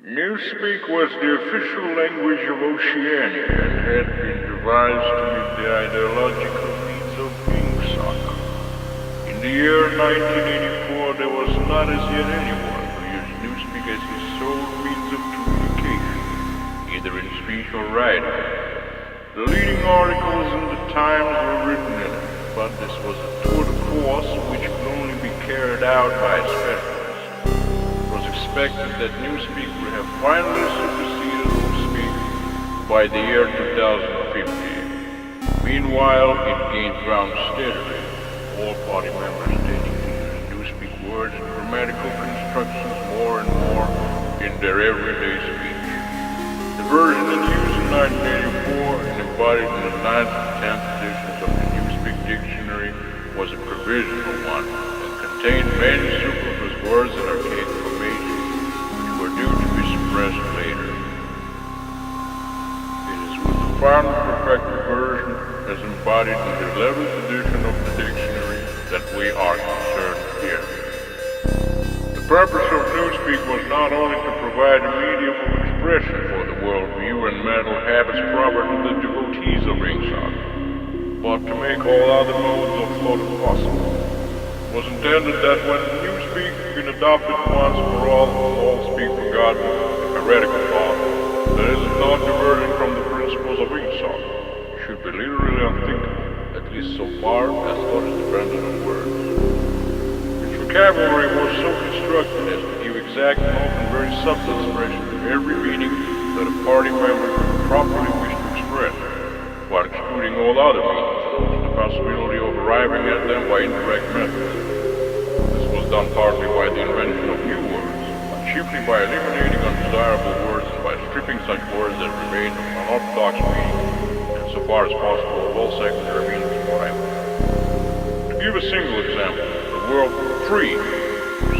Newspeak was the official language of Oceania and had been devised to meet the ideological needs of Wingsock. In the year 1984, there was not as yet anyone who used Newspeak as his sole means of communication, either in speech or writing. The leading articles in the Times were written in it, but this was a tour de force which could only be carried out by specialists. It was expected that Newspeak would have finally superseded Newspeak by the year 2015. Meanwhile, it gained ground steadily. All party members tending to use Newspeak words and grammatical constructions more and more in their everyday speech. The version in use in 1984 and embodied in the 9th and 10th editions of the Newspeak dictionary was a provisional one and contained many superfluous words and archaic formations which were due to be suppressed later. It is with the final perfected version as embodied in the 11th edition of the dictionary that we are concerned here. The purpose of Newspeak was not only to provide a medium of expression for the worldview and mental habits proper to the devotees of Wingsock, but to make all other modes of thought impossible. It was intended that when Newspeak had been adopted once for all speak forgotten, heretical thought, that is not diverting from the principles of Wingsock, should be literally unthinkable, at least so far as thought is dependent on words. Its vocabulary was so constructed as to give exact and often very subtle expression to every meaning that a party member could properly wish to express, while excluding all other meanings, and the possibility of arriving at them by indirect methods. This was done partly by the invention of new words, but chiefly by eliminating undesirable words and by stripping such words as remained of unorthodox meaning, and so far as possible of all secondary meanings whatever. To give a single example, the word free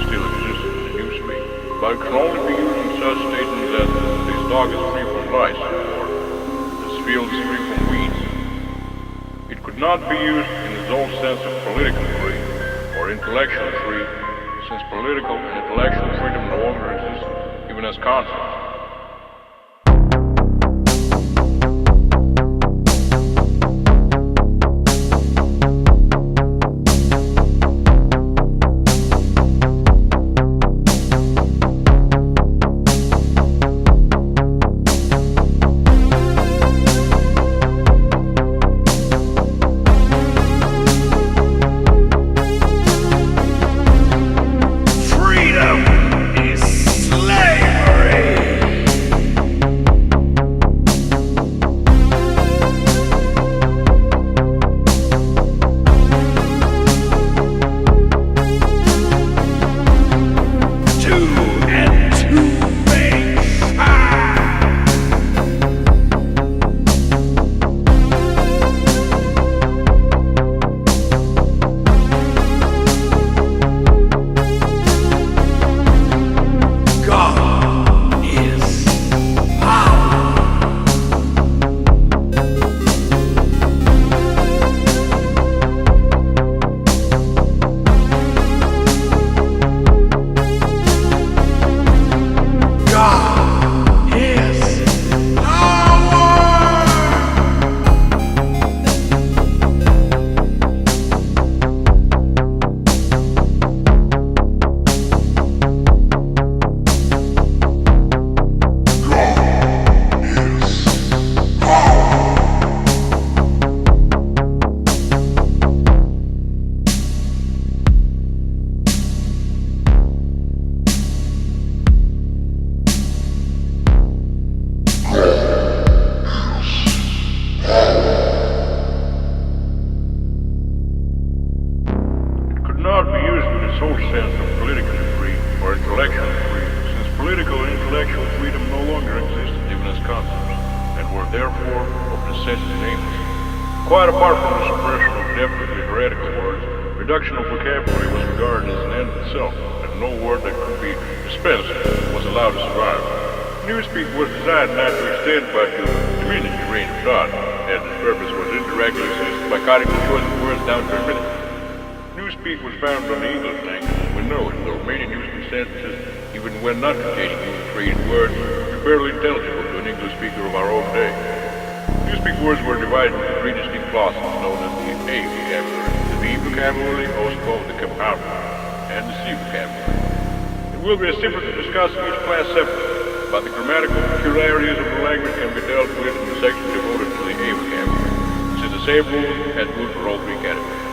still exists in the Newspeak, but it can only be used in such statements as this dog is free from lice, or this field is free from weeds. It could not be used in its own sense of political free, or intellectual free, since political and intellectual freedom no longer exist, even as concepts. Quite apart from the suppression of definitely heretical words, reduction of vocabulary was regarded as an end in itself, and no word that could be dispensed was allowed to survive. Newspeak was designed not to extend but to diminish the range of thought, and its purpose was indirectly assisted by cutting the choice of words down to a minute. Newspeak was found on the English language, as we know it, though many Newspeak sentences, even when not containing created words which are barely intelligible to an English speaker of our own day. Newspeak words were divided into three distinct classes known as the A vocabulary, the B vocabulary, also called the compounded, and the C vocabulary. It will be simple to discuss each class separately, but the grammatical peculiarities of the language can be dealt with in the section devoted to the A vocabulary. This is the same rule as ruled for all three categories.